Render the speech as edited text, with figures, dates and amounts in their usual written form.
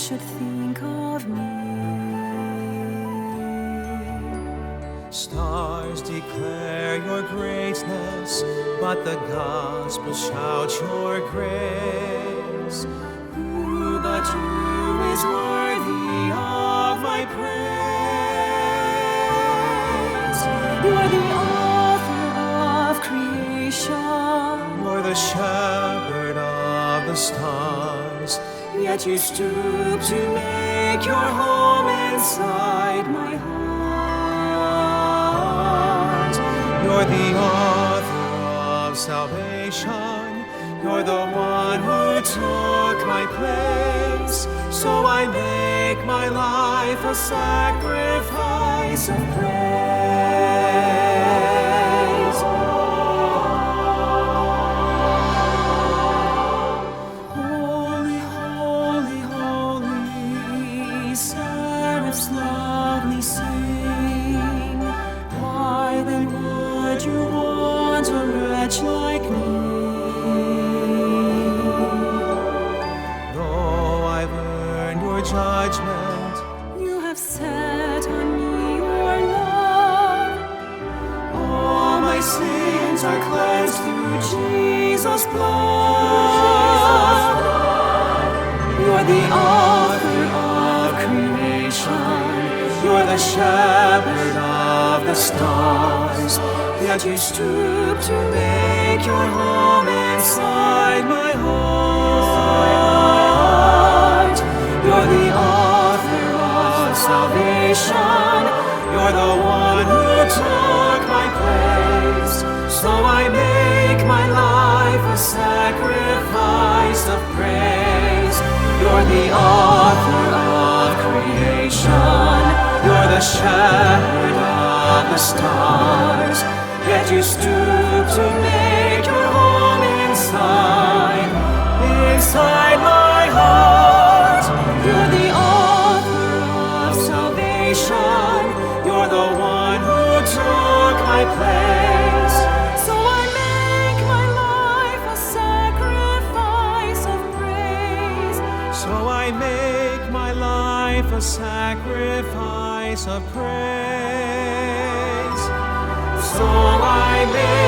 should think of me. Stars declare your greatness, but the gospel shouts your grace. Who but you is worthy of my praise? You are the author of creation. You're the shepherd of the stars, Yet you stoop to make your home inside my heart. you're the author of salvation. You're the one who took my place. So I make my life a sacrifice of praise. Holy, holy, holy, seraphs loudly sing. Why then would you want a wretch like me? Judgment, you have set on me your love. All my sins are cleansed through Jesus' blood. You're the author of creation. You're the shepherd of the stars. Yet you stoop to make your home inside my heart. You're the author of salvation. You're the one who took my place. So I make my life a sacrifice of praise. You're the author of creation. You're the shepherd of the stars. Yet you stoop to make your home inside my heart. You're the author of salvation. You're the one who took my place. So I make my life a sacrifice of praise. So I make my life a sacrifice of praise. So I make